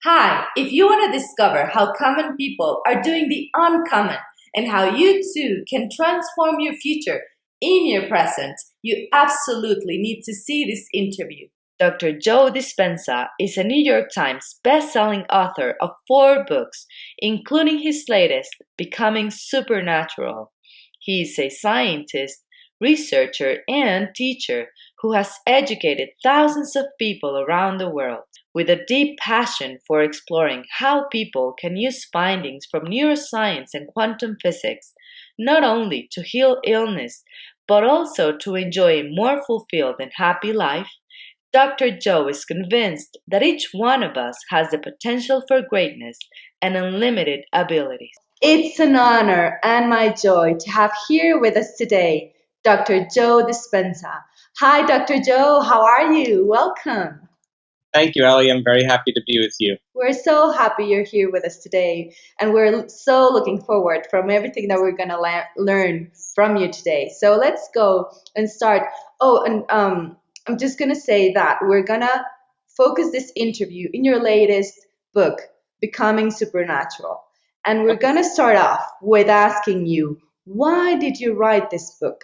Hi, if you want to discover how common people are doing the uncommon and how you too can transform your future in your present, you absolutely need to see this interview. Dr. Joe Dispenza is a New York Times best-selling author of 4 books, including his latest, Becoming Supernatural. He is a scientist, researcher, and teacher who has educated thousands of people around the world with a deep passion for exploring how people can use findings from neuroscience and quantum physics not only to heal illness, but also to enjoy a more fulfilled and happy life. Dr. Joe is convinced that each one of us has the potential for greatness and unlimited abilities. It's an honor and my joy to have here with us today Dr. Joe Dispenza. Hi, Dr. Joe, how are you? Welcome. Thank you, Ellie. I'm very happy to be with you. We're so happy you're here with us today, and we're so looking forward from everything that we're gonna learn from you today. So let's go and start. Oh, and I'm just gonna say that we're gonna focus this interview in your latest book, Becoming Supernatural, and we're gonna start off with asking you, why did you write this book?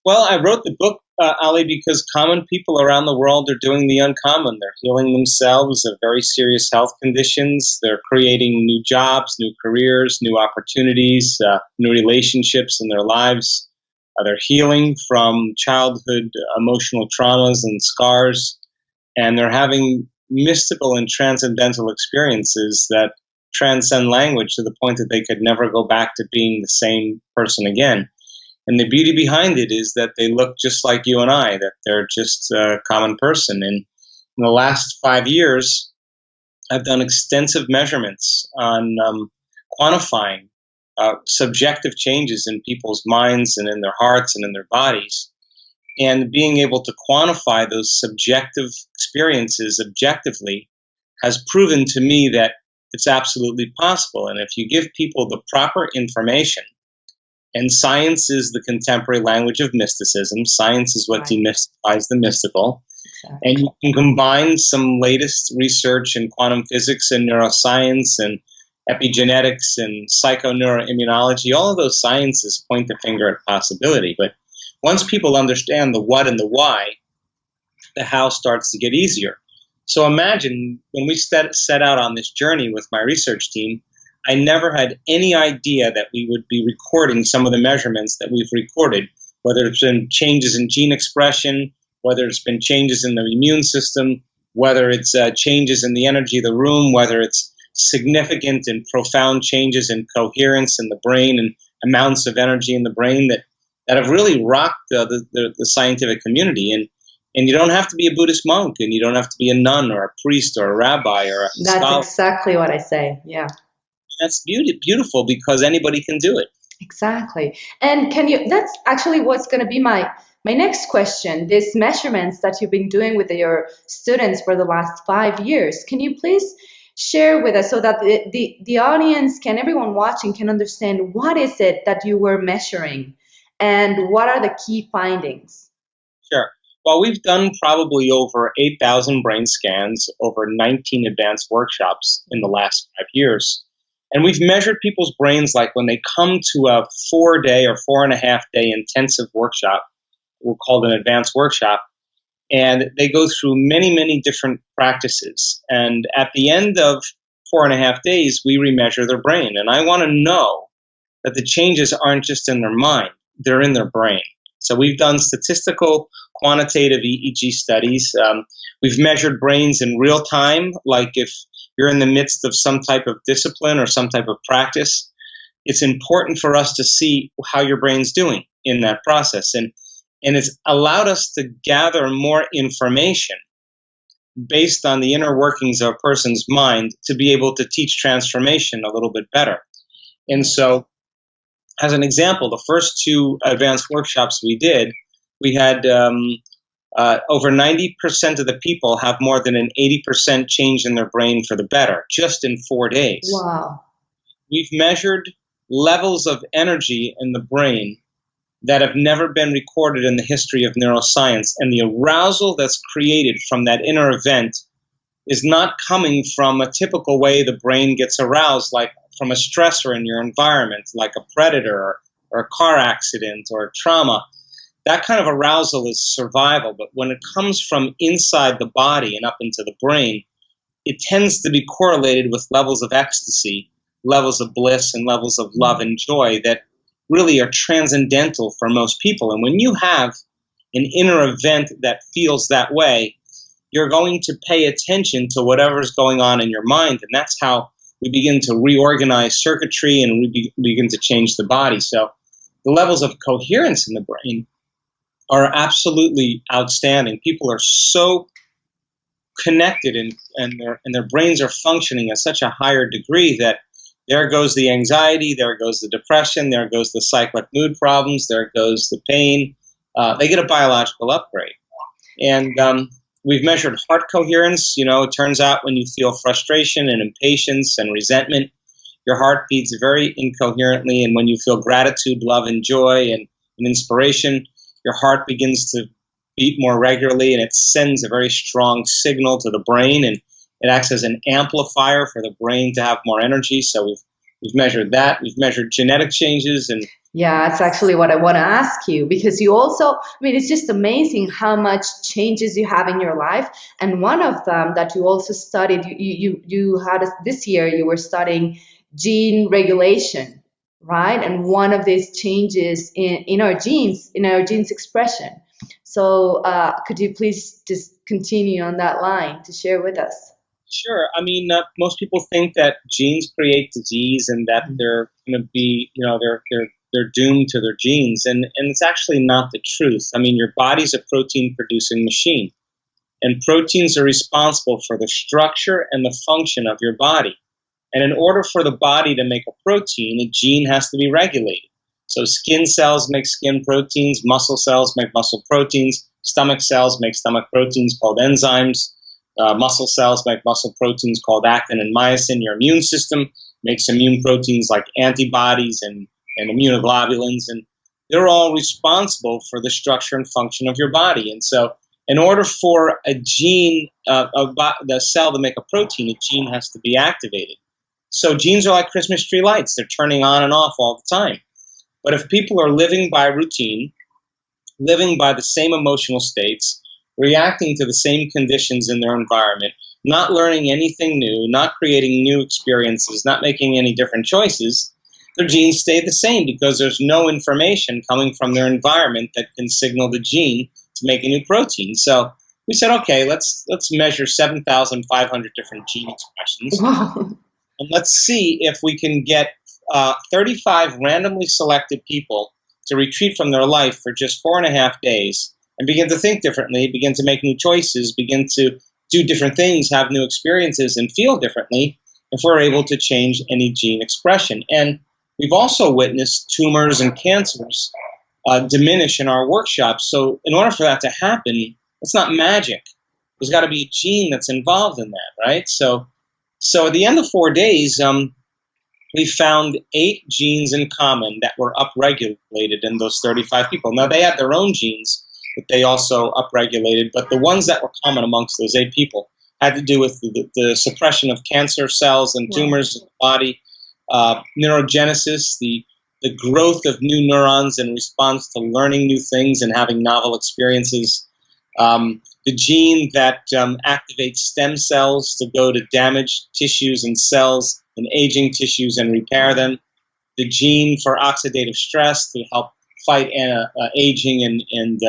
Well, I wrote the book, Ali, because common people around the world are doing the uncommon. They're healing themselves of very serious health conditions. They're creating new jobs, new careers, new opportunities, new relationships in their lives. They're healing from childhood emotional traumas and scars. And they're having mystical and transcendental experiences that transcend language to the point that they could never go back to being the same person again. And the beauty behind it is that they look just like you and I, that they're just a common person. And in the last 5 years, I've done extensive measurements on quantifying subjective changes in people's minds and in their hearts and in their bodies. And being able to quantify those subjective experiences objectively has proven to me that it's absolutely possible. And if you give people the proper information, and science is the contemporary language of mysticism. Science is what demystifies the mystical. Exactly. And you can combine some latest research in quantum physics and neuroscience and epigenetics and psychoneuroimmunology. All of those sciences point the finger at possibility. But once people understand the what and the why, the how starts to get easier. So imagine when we set out on this journey with my research team, I never had any idea that we would be recording some of the measurements that we've recorded, whether it's been changes in gene expression, whether it's been changes in the immune system, whether it's changes in the energy of the room, whether it's significant and profound changes in coherence in the brain and amounts of energy in the brain that have really rocked the scientific community. And you don't have to be a Buddhist monk, and you don't have to be a nun or a priest or a rabbi or a scholar. That's exactly what I say, yeah. That's beautiful because anybody can do it. Exactly. And that's actually what's going to be my next question. These measurements that you've been doing with your students for the last 5 years, can you please share with us so that the audience everyone watching can understand what is it that you were measuring and what are the key findings? Sure. Well, we've done probably over 8,000 brain scans, over 19 advanced workshops in the last 5 years. And we've measured people's brains like when they come to a 4-day or 4.5-day intensive workshop, we'll call it an advanced workshop, and they go through many, many different practices. And at the end of 4.5 days, we remeasure their brain. And I want to know that the changes aren't just in their mind, they're in their brain. So we've done statistical quantitative EEG studies. We've measured brains in real time, like if you're in the midst of some type of discipline or some type of practice, it's important for us to see how your brain's doing in that process. And it's allowed us to gather more information based on the inner workings of a person's mind to be able to teach transformation a little bit better. And so, as an example, the first 2 advanced workshops we did, we had over 90% of the people have more than an 80% change in their brain for the better, just in 4 days. Wow. We've measured levels of energy in the brain that have never been recorded in the history of neuroscience, and the arousal that's created from that inner event is not coming from a typical way the brain gets aroused, like from a stressor in your environment, like a predator or a car accident or trauma. That kind of arousal is survival, but when it comes from inside the body and up into the brain, it tends to be correlated with levels of ecstasy, levels of bliss, and levels of love and joy that really are transcendental for most people. And when you have an inner event that feels that way, you're going to pay attention to whatever's going on in your mind. And that's how we begin to reorganize circuitry and we begin to change the body. So the levels of coherence in the brain are absolutely outstanding. People are so connected and their brains are functioning at such a higher degree that there goes the anxiety, there goes the depression, there goes the cyclic mood problems, there goes the pain. They get a biological upgrade. And we've measured heart coherence. You know, it turns out when you feel frustration and impatience and resentment, your heart beats very incoherently. And when you feel gratitude, love, and joy and inspiration, your heart begins to beat more regularly, and it sends a very strong signal to the brain, and it acts as an amplifier for the brain to have more energy. So we've measured that. We've measured genetic changes. And yeah, that's actually what I want to ask you, because you also, I mean, it's just amazing how much changes you have in your life. And one of them that you also studied, you had this year, you were studying gene regulation, right? And one of these changes in our genes expression. So could you please just continue on that line to share with us? Sure. I mean, most people think that genes create disease and that they're going to be, you know, they're doomed to their genes, and it's actually not the truth. I mean, your body's a protein producing machine, and proteins are responsible for the structure and the function of your body. And in order for the body to make a protein, a gene has to be regulated. So skin cells make skin proteins, muscle cells make muscle proteins, stomach cells make stomach proteins called enzymes, muscle cells make muscle proteins called actin and myosin. Your immune system makes immune proteins like antibodies and immunoglobulins, and they're all responsible for the structure and function of your body. And so in order for a gene, the cell to make a protein, a gene has to be activated. So genes are like Christmas tree lights. They're turning on and off all the time. But if people are living by routine, living by the same emotional states, reacting to the same conditions in their environment, not learning anything new, not creating new experiences, not making any different choices, their genes stay the same because there's no information coming from their environment that can signal the gene to make a new protein. So we said, okay, let's measure 7,500 different gene expressions. Wow. And let's see if we can get 35 randomly selected people to retreat from their life for just 4.5 days and begin to think differently, begin to make new choices, begin to do different things, have new experiences, and feel differently if we're able to change any gene expression. And we've also witnessed tumors and cancers diminish in our workshops. So in order for that to happen, it's not magic. There's got to be a gene that's involved in that, right? So at the end of 4 days, we found 8 genes in common that were upregulated in those 35 people. Now, they had their own genes that they also upregulated, but the ones that were common amongst those 8 people had to do with the suppression of cancer cells and tumors in the body, neurogenesis, the growth of new neurons in response to learning new things and having novel experiences, the gene that activates stem cells to go to damaged tissues and cells and aging tissues and repair them, the gene for oxidative stress to help fight aging and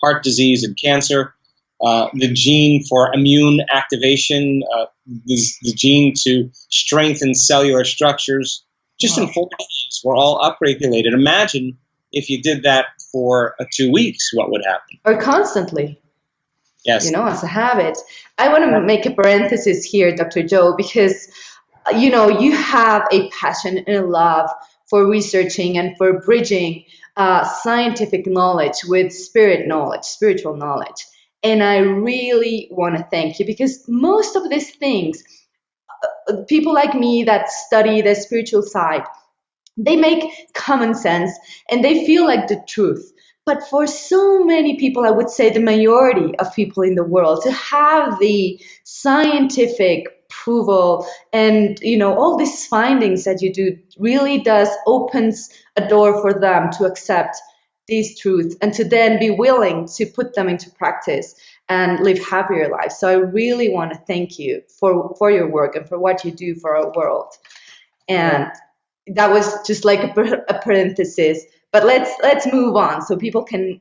heart disease and cancer, the gene for immune activation, the gene to strengthen cellular structures. Just in 4 days, we're all upregulated. Imagine if you did that for 2 weeks, what would happen? Or constantly. Yes. You know, as a habit. I want to make a parenthesis here, Dr. Joe, because, you know, you have a passion and a love for researching and for bridging scientific knowledge with spiritual knowledge. And I really want to thank you, because most of these things, people like me that study the spiritual side, they make common sense and they feel like the truth. But for so many people, I would say the majority of people in the world, to have the scientific approval and all these findings that you do really does opens a door for them to accept these truths and to then be willing to put them into practice and live happier lives. So I really want to thank you for your work and for what you do for our world. And that was just like a parenthesis, but let's move on so people can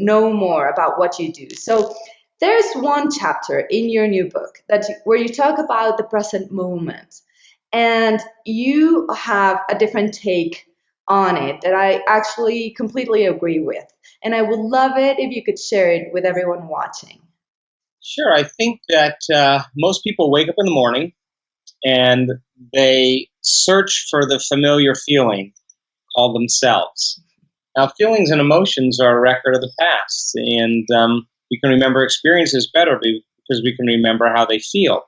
know more about what you do. So there's one chapter in your new book where you talk about the present moment, and you have a different take on it that I actually completely agree with, and I would love it if you could share it with everyone watching. Sure. I think that most people wake up in the morning and they search for the familiar feeling called themselves. Now, feelings and emotions are a record of the past, and we can remember experiences better because we can remember how they feel.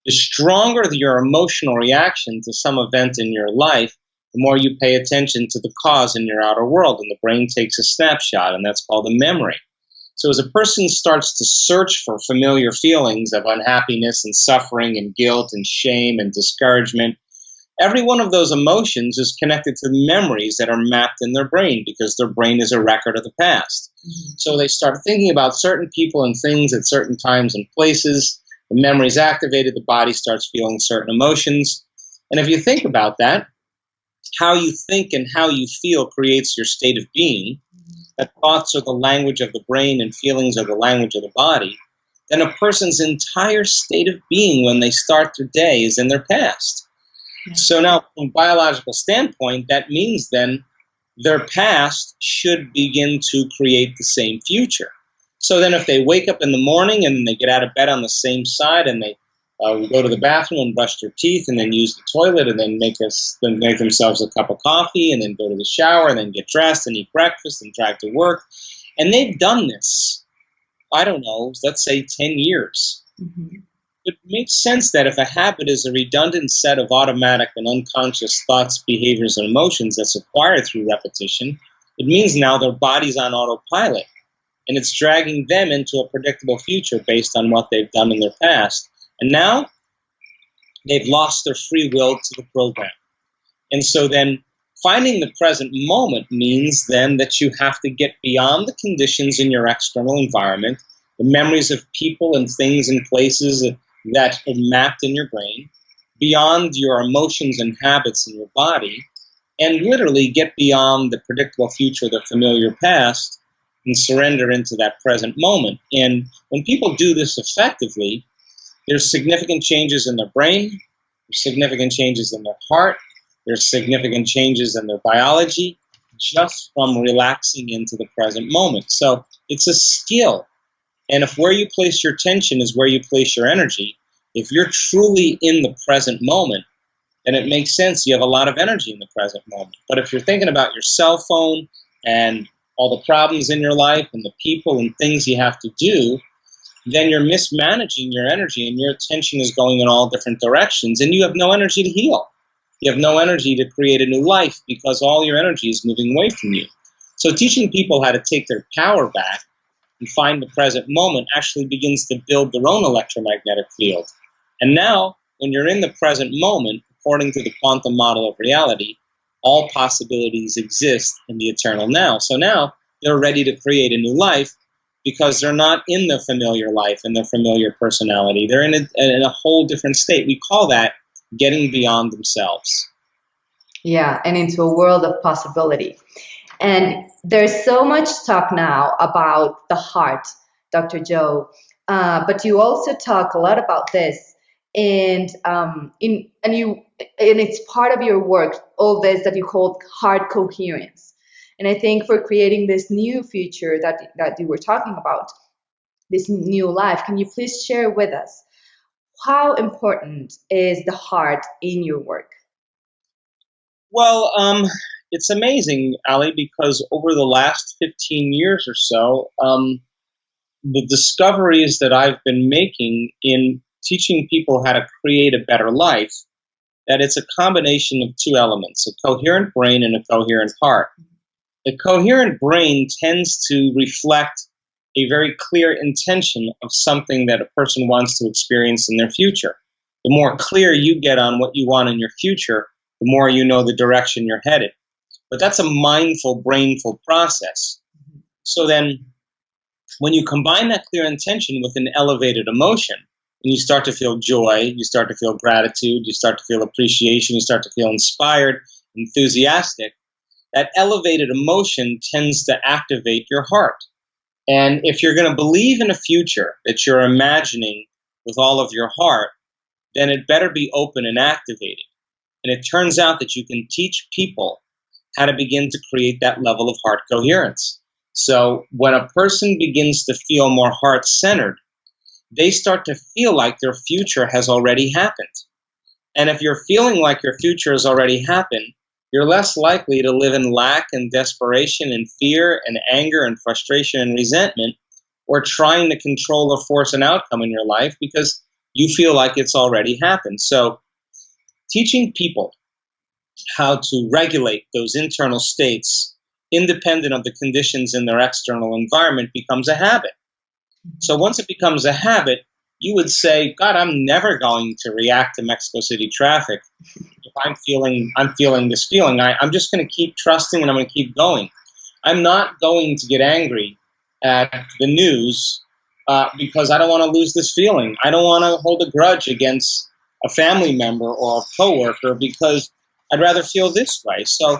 The stronger your emotional reaction to some event in your life, the more you pay attention to the cause in your outer world, and the brain takes a snapshot, and that's called a memory. So as a person starts to search for familiar feelings of unhappiness and suffering and guilt and shame and discouragement, every one of those emotions is connected to memories that are mapped in their brain because their brain is a record of the past. Mm-hmm. So they start thinking about certain people and things at certain times and places. The memory is activated, the body starts feeling certain emotions. And if you think about that, how you think and how you feel creates your state of being. That thoughts are the language of the brain and feelings are the language of the body. Then a person's entire state of being when they start their day is in their past. So now, from a biological standpoint, that means then their past should begin to create the same future. So then if they wake up in the morning and they get out of bed on the same side and they go to the bathroom and brush their teeth and then use the toilet and then make themselves a cup of coffee and then go to the shower and then get dressed and eat breakfast and drive to work. And they've done this, I don't know, let's say 10 years. Mm-hmm. It makes sense that if a habit is a redundant set of automatic and unconscious thoughts, behaviors, and emotions that's acquired through repetition, it means now their body's on autopilot. And it's dragging them into a predictable future based on what they've done in their past. And now they've lost their free will to the program. And so then finding the present moment means then that you have to get beyond the conditions in your external environment, the memories of people and things and places that are mapped in your brain, beyond your emotions and habits in your body, and literally get beyond the predictable future, the familiar past, and surrender into that present moment. And when people do this effectively, there's significant changes in their brain, there's significant changes in their heart, there's significant changes in their biology, just from relaxing into the present moment. So it's a skill. And if where you place your attention is where you place your energy, if you're truly in the present moment, then it makes sense you have a lot of energy in the present moment. But if you're thinking about your cell phone and all the problems in your life and the people and things you have to do, then you're mismanaging your energy and your attention is going in all different directions and you have no energy to heal. You have no energy to create a new life because all your energy is moving away from you. So teaching people how to take their power back and find the present moment actually begins to build their own electromagnetic field. And now, when you're in the present moment, according to the quantum model of reality, all possibilities exist in the eternal now. So now they're ready to create a new life because they're not in their familiar life and their familiar personality. They're in a whole different state. We call that getting beyond themselves. Yeah, and into a world of possibility. And there's so much talk now about the heart, Dr. Joe, but you also talk a lot about this, and it's part of your work, all this that you call heart coherence. And I think for creating this new future that you were talking about, this new life, can you please share with us how important is the heart in your work? Well, it's amazing, Ali, because over the last 15 years or so, the discoveries that I've been making in teaching people how to create a better life, that it's a combination of two elements, a coherent brain and a coherent heart. The coherent brain tends to reflect a very clear intention of something that a person wants to experience in their future. The more clear you get on what you want in your future, the more you know the direction you're headed. But that's a mindful, brainful process. So then, when you combine that clear intention with an elevated emotion, and you start to feel joy, you start to feel gratitude, you start to feel appreciation, you start to feel inspired, enthusiastic, that elevated emotion tends to activate your heart. And if you're going to believe in a future that you're imagining with all of your heart, then it better be open and activated. And it turns out that you can teach people how to begin to create that level of heart coherence. So when a person begins to feel more heart-centered, they start to feel like their future has already happened. And if you're feeling like your future has already happened, you're less likely to live in lack and desperation and fear and anger and frustration and resentment, or trying to control or force an outcome in your life because you feel like it's already happened. So teaching people how to regulate those internal states independent of the conditions in their external environment becomes a habit. So once it becomes a habit, you would say, God, I'm never going to react to Mexico City traffic. If I'm feeling this feeling, I'm just going to keep trusting and I'm going to keep going. I'm not going to get angry at the news because I don't want to lose this feeling. I don't want to hold a grudge against a family member or a coworker because I'd rather feel this way. So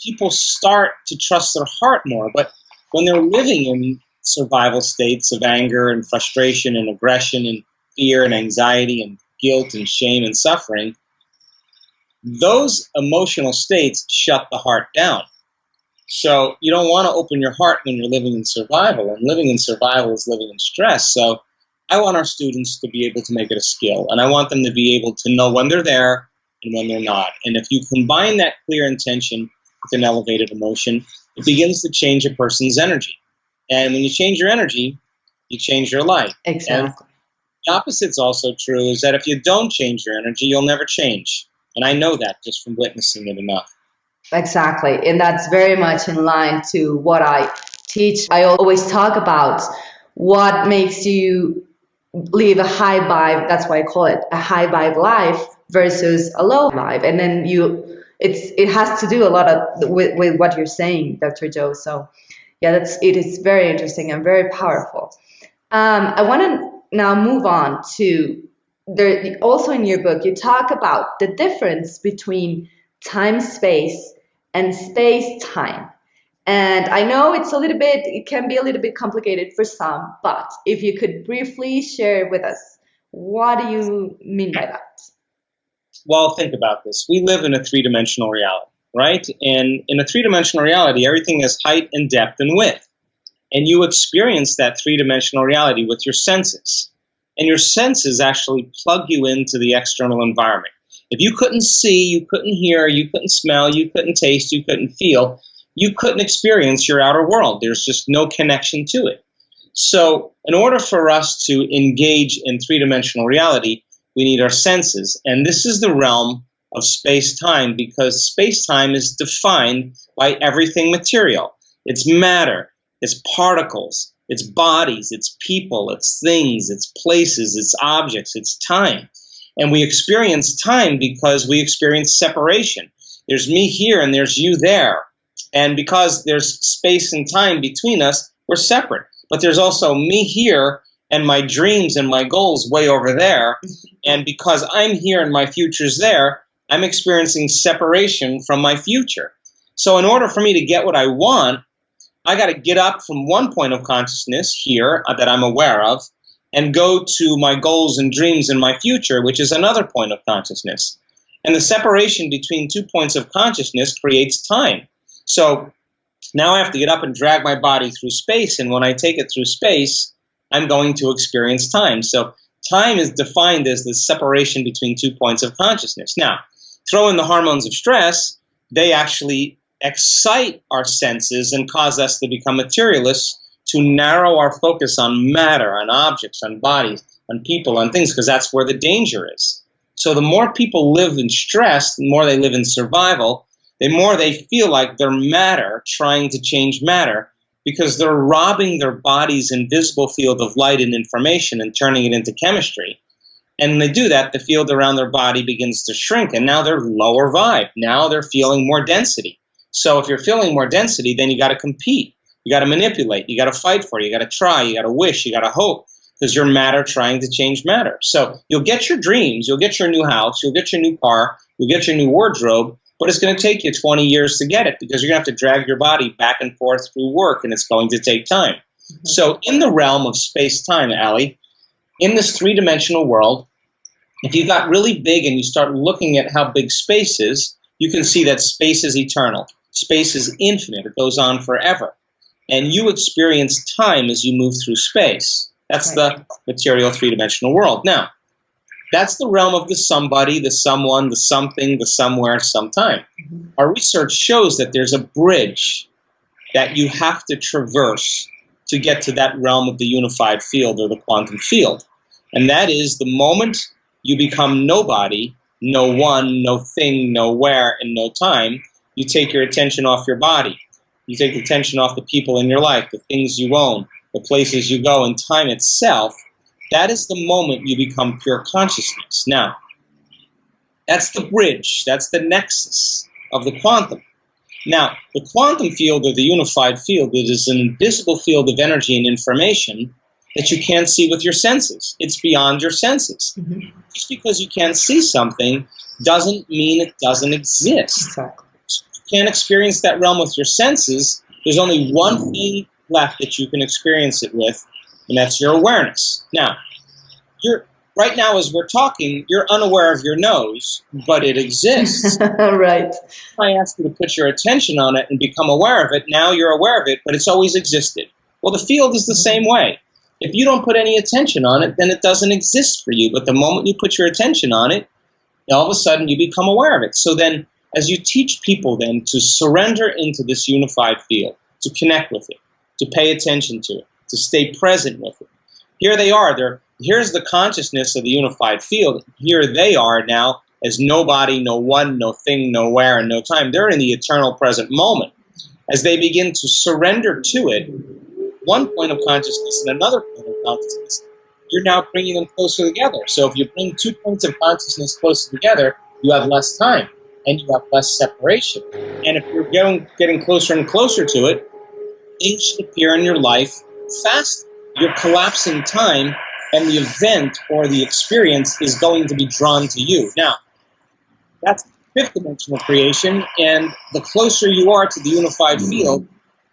people start to trust their heart more. But when they're living in survival states of anger and frustration and aggression and fear and anxiety and guilt and shame and suffering, those emotional states shut the heart down. So you don't want to open your heart when you're living in survival, and living in survival is living in stress. So I want our students to be able to make it a skill, and I want them to be able to know when they're there and when they're not. And if you combine that clear intention with an elevated emotion, it begins to change a person's energy. And when you change your energy, you change your life. Exactly. And the opposite's also true, is that if you don't change your energy, you'll never change. And I know that just from witnessing it enough. Exactly. And that's very much in line to what I teach. I always talk about what makes you live a high vibe. That's why I call it a high vibe life versus a low vibe. And then it has to do a lot with what you're saying, Dr. Joe. So yeah, it is very interesting and very powerful. I want to now move on to also in your book, you talk about the difference between time space and space time. And I know it can be a little bit complicated for some, but if you could briefly share with us, what do you mean by that? Well, think about this. We live in a three-dimensional reality, right? And in a three-dimensional reality, everything has height and depth and width. And you experience that three-dimensional reality with your senses. And your senses actually plug you into the external environment. If you couldn't see, you couldn't hear, you couldn't smell, you couldn't taste, you couldn't feel, you couldn't experience your outer world. There's just no connection to it. So in order for us to engage in three-dimensional reality, we need our senses. And this is the realm of space-time, because space-time is defined by everything material. It's matter, it's particles, it's bodies, it's people, it's things, it's places, it's objects, it's time. And we experience time because we experience separation. There's me here and there's you there. And because there's space and time between us, we're separate. But there's also me here and my dreams and my goals way over there. And because I'm here and my future's there, I'm experiencing separation from my future. So in order for me to get what I want, I got to get up from one point of consciousness here that I'm aware of and go to my goals and dreams in my future, which is another point of consciousness. And the separation between 2 points of consciousness creates time. So now I have to get up and drag my body through space, and when I take it through space, I'm going to experience time. So time is defined as the separation between 2 points of consciousness. Now, throw in the hormones of stress, they actually excite our senses and cause us to become materialists, to narrow our focus on matter, on objects, on bodies, on people, on things, because that's where the danger is. So the more people live in stress, the more they live in survival, the more they feel like they're matter trying to change matter, because they're robbing their body's invisible field of light and information and turning it into chemistry. And when they do that, the field around their body begins to shrink, and now they're lower vibe. Now they're feeling more density. So if you're feeling more density, then you got to compete. You got to manipulate. You got to fight for it. You got to try. You got to wish. You got to hope, because you're matter trying to change matter. So you'll get your dreams. You'll get your new house. You'll get your new car. You'll get your new wardrobe. But it's going to take you 20 years to get it, because you're going to have to drag your body back and forth through work, and it's going to take time. Mm-hmm. So in the realm of space-time, Allie, in this three-dimensional world, if you got really big and you start looking at how big space is, you can see that space is eternal. Space is infinite. It goes on forever. And you experience time as you move through space. That's the material three-dimensional world. Now, that's the realm of the somebody, the someone, the something, the somewhere, sometime. Mm-hmm. Our research shows that there's a bridge that you have to traverse to get to that realm of the unified field or the quantum field. And that is the moment you become nobody, no one, no thing, nowhere, and no time, you take your attention off your body. You take attention off the people in your life, the things you own, the places you go, and time itself. That is the moment you become pure consciousness. Now, that's the bridge, that's the nexus of the quantum. Now, the quantum field or the unified field, it is an invisible field of energy and information that you can't see with your senses. It's beyond your senses. Mm-hmm. Just because you can't see something doesn't mean it doesn't exist. Exactly. You can't experience that realm with your senses. There's only one thing left that you can experience it with, and that's your awareness. Now, right now as we're talking, you're unaware of your nose, but it exists. Right. I ask you to put your attention on it and become aware of it. Now you're aware of it, but it's always existed. Well, the field is the same way. If you don't put any attention on it, then it doesn't exist for you. But the moment you put your attention on it, all of a sudden you become aware of it. So then, as you teach people then to surrender into this unified field, to connect with it, to pay attention to it, to stay present with it. Here they are. Here's the consciousness of the unified field. Here they are now as nobody, no one, no thing, nowhere, and no time. They're in the eternal present moment. As they begin to surrender to it, one point of consciousness and another point of consciousness, you're now bringing them closer together. So if you bring 2 points of consciousness closer together, you have less time and you have less separation. And if you're getting closer and closer to it, things should appear in your life faster. You're collapsing time, and the event or the experience is going to be drawn to you. Now, that's fifth-dimensional creation, and the closer you are to the unified field,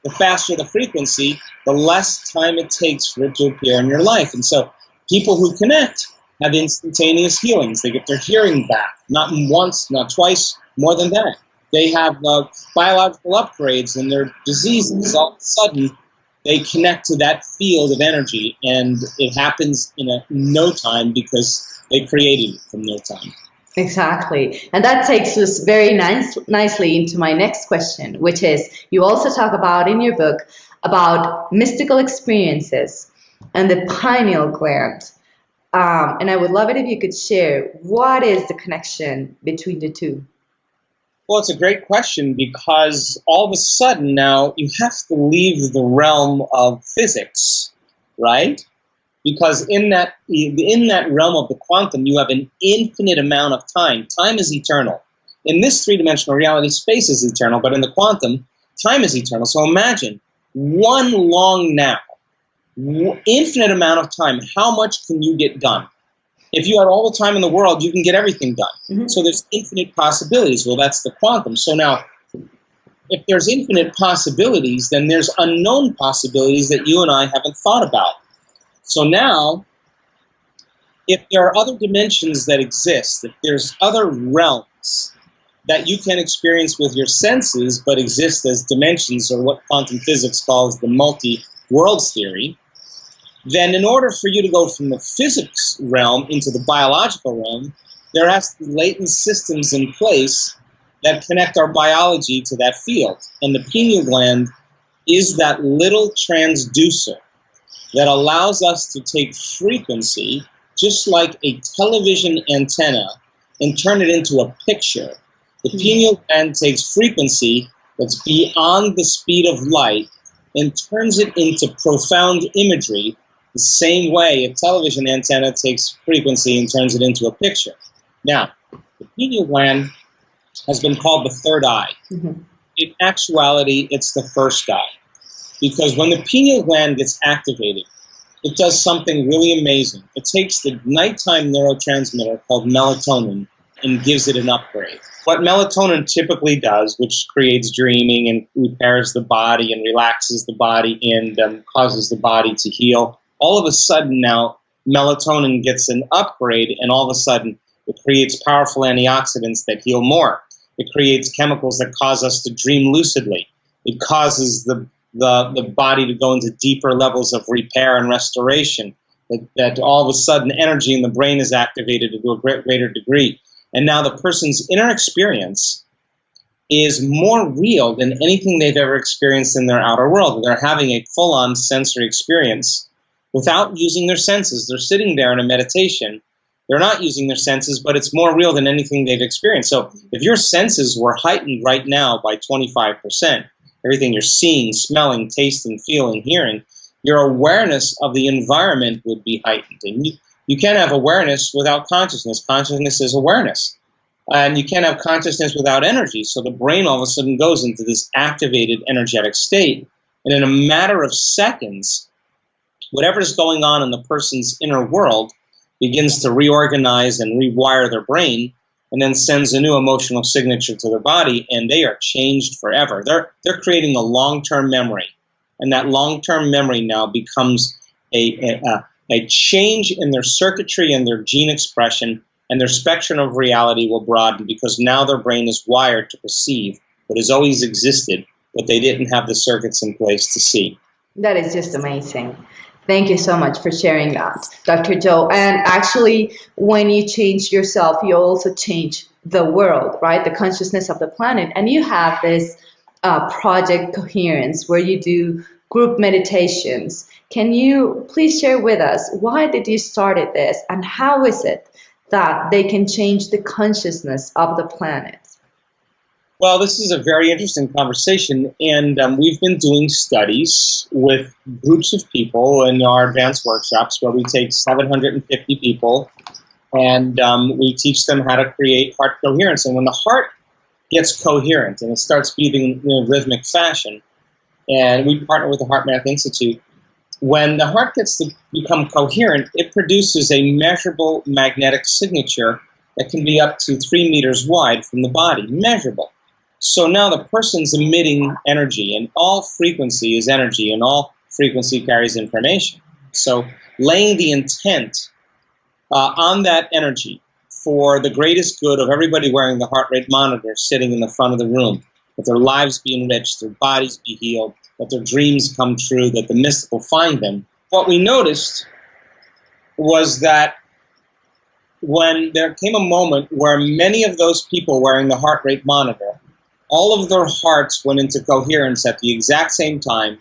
the faster the frequency, the less time it takes for it to appear in your life. And so people who connect have instantaneous healings. They get their hearing back, not once, not twice, more than that. They have biological upgrades in their diseases. All of a sudden, they connect to that field of energy, and it happens in no time because they created it from no time. Exactly. And that takes us very nicely into my next question, which is, you also talk about in your book about mystical experiences and the pineal gland. And I would love it if you could share, what is the connection between the two? Well, it's a great question, because all of a sudden now you have to leave the realm of physics, right? Because in that realm of the quantum, you have an infinite amount of time. Time is eternal. In this three-dimensional reality, space is eternal, but in the quantum, time is eternal. So imagine one long now, infinite amount of time. How much can you get done? If you had all the time in the world, you can get everything done. Mm-hmm. So there's infinite possibilities. Well, that's the quantum. So now, if there's infinite possibilities, then there's unknown possibilities that you and I haven't thought about. So now, if there are other dimensions that exist, if there's other realms that you can experience with your senses but exist as dimensions, or what quantum physics calls the multi-worlds theory, then in order for you to go from the physics realm into the biological realm, there has to be latent systems in place that connect our biology to that field. And the pineal gland is that little transducer that allows us to take frequency, just like a television antenna, and turn it into a picture The pineal gland takes frequency that's beyond the speed of light and turns it into profound imagery the same way a television antenna takes frequency and turns it into a picture. Now, the pineal gland has been called the third eye. Mm-hmm. In actuality, it's the first eye. Because when the pineal gland gets activated, it does something really amazing. It takes the nighttime neurotransmitter called melatonin and gives it an upgrade. What melatonin typically does, which creates dreaming and repairs the body and relaxes the body and causes the body to heal, all of a sudden now melatonin gets an upgrade, and all of a sudden it creates powerful antioxidants that heal more. It creates chemicals that cause us to dream lucidly. It causes the body to go into deeper levels of repair and restoration, that all of a sudden energy in the brain is activated to a greater degree. And now the person's inner experience is more real than anything they've ever experienced in their outer world. They're having a full-on sensory experience without using their senses. They're sitting there in a meditation. They're not using their senses, but it's more real than anything they've experienced. So if your senses were heightened right now by 25%, everything you're seeing, smelling, tasting, feeling, hearing, your awareness of the environment would be heightened. And you can't have awareness without consciousness. Consciousness is awareness. And you can't have consciousness without energy. So the brain all of a sudden goes into this activated energetic state. And in a matter of seconds, whatever's going on in the person's inner world begins to reorganize and rewire their brain, and then sends a new emotional signature to their body, and they are changed forever. They're creating a long-term memory, and that long-term memory now becomes a change in their circuitry and their gene expression, and their spectrum of reality will broaden because now their brain is wired to perceive what has always existed, but they didn't have the circuits in place to see. That is just amazing. Thank you so much for sharing that, Dr. Joe. And actually, when you change yourself, you also change the world, right? The consciousness of the planet. And you have this project Coherence where you do group meditations. Can you please share with us, why did you started this, and how is it that they can change the consciousness of the planet? Well, this is a very interesting conversation, and we've been doing studies with groups of people in our advanced workshops where we take 750 people and we teach them how to create heart coherence. And when the heart gets coherent and it starts beating in a rhythmic fashion, and we partner with the Heart Math Institute, when the heart gets to become coherent, it produces a measurable magnetic signature that can be up to 3 meters wide from the body, measurable. So now the person's emitting energy, and all frequency is energy, and all frequency carries information. So laying the intent on that energy for the greatest good of everybody wearing the heart rate monitor sitting in the front of the room, that their lives be enriched, their bodies be healed, that their dreams come true, that the mystical find them. What we noticed was that when there came a moment where many of those people wearing the heart rate monitor, all of their hearts went into coherence at the exact same time,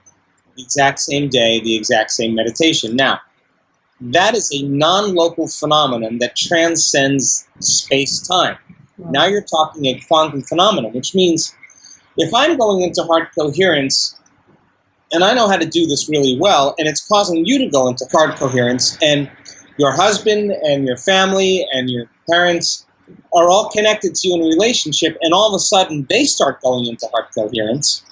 the exact same day, the exact same meditation. Now, that is a non-local phenomenon that transcends space-time. Wow. Now you're talking a quantum phenomenon, which means if I'm going into heart coherence, and I know how to do this really well, and it's causing you to go into heart coherence, and your husband and your family and your parents are all connected to you in a relationship, and all of a sudden they start going into heart coherence,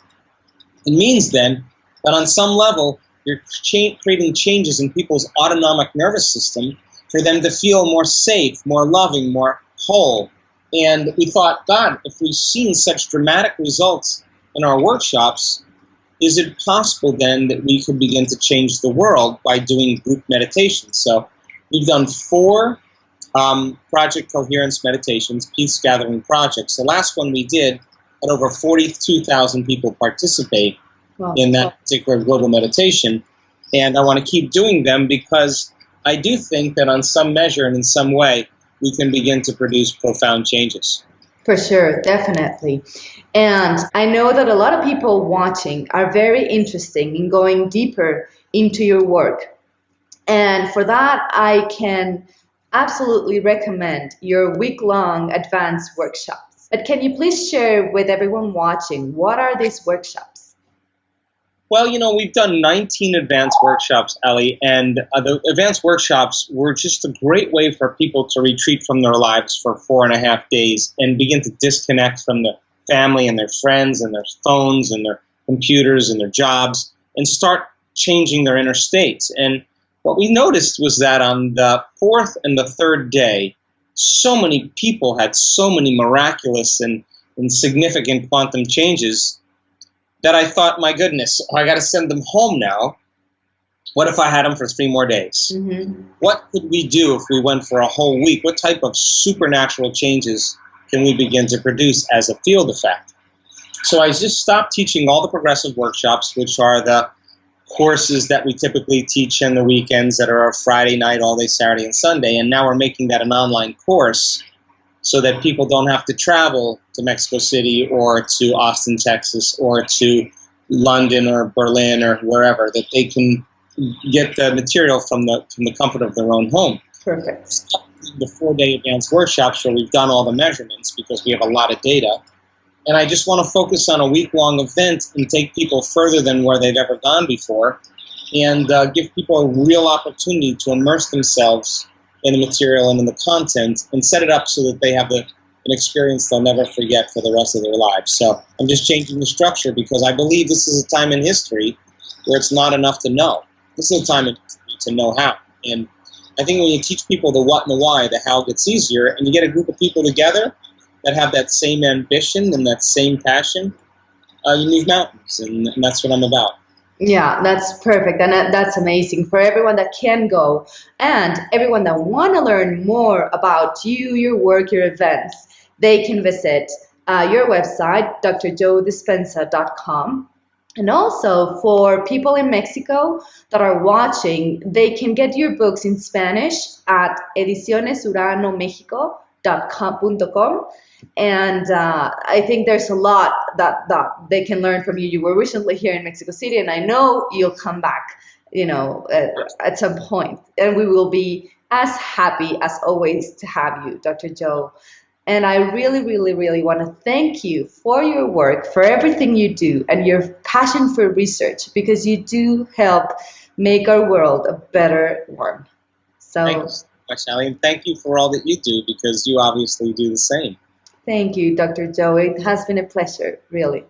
it means then that on some level you're creating changes in people's autonomic nervous system for them to feel more safe, more loving, more whole. And we thought, God, if we've seen such dramatic results in our workshops, is it possible then that we could begin to change the world by doing group meditation? So we've done 4 Project Coherence meditations, peace gathering projects. The last one we did had over 42,000 people participate in that particular global meditation. And I want to keep doing them because I do think that on some measure and in some way, we can begin to produce profound changes. For sure, definitely. And I know that a lot of people watching are very interested in going deeper into your work. And for that, I can absolutely recommend your week-long advanced workshops. But can you please share with everyone watching, what are these workshops? Well, we've done 19 advanced workshops, Ellie, and the advanced workshops were just a great way for people to retreat from their lives for 4.5 days and begin to disconnect from the family and their friends and their phones and their computers and their jobs and start changing their inner states. And what we noticed was that on the fourth and the third day, so many people had so many miraculous and significant quantum changes that I thought, my goodness, I got to send them home now. What if I had them for 3 more days? Mm-hmm. What could we do if we went for a whole week? What type of supernatural changes can we begin to produce as a field effect? So I just stopped teaching all the progressive workshops, which are the courses that we typically teach on the weekends that are a Friday night, all day Saturday and Sunday, and now we're making that an online course so that people don't have to travel to Mexico City or to Austin, Texas, or to London or Berlin or wherever, that they can get the material from the comfort of their own home. Perfect. The 4-day advanced workshops where we've done all the measurements because we have a lot of data. And I just want to focus on a week-long event and take people further than where they've ever gone before and give people a real opportunity to immerse themselves in the material and in the content and set it up so that they have an experience they'll never forget for the rest of their lives. So I'm just changing the structure because I believe this is a time in history where it's not enough to know. This is a time in history to know how. And I think when you teach people the what and the why, the how gets easier, and you get a group of people together that have that same ambition and that same passion, you move mountains, and that's what I'm about. Yeah, that's perfect, and that's amazing for everyone that can go, and everyone that want to learn more about you, your work, your events. They can visit your website, drjoedispenza.com. And also for people in Mexico that are watching, they can get your books in Spanish at edicionesuranomexico.com. And I think there's a lot that they can learn from you. You were recently here in Mexico City, and I know you'll come back, at some point. And we will be as happy as always to have you, Dr. Joe. And I really, really, really want to thank you for your work, for everything you do, and your passion for research, because you do help make our world a better one. So thank you so much, Allie, and thank you for all that you do, because you obviously do the same. thank you, Dr. Joe. It has been a pleasure, really.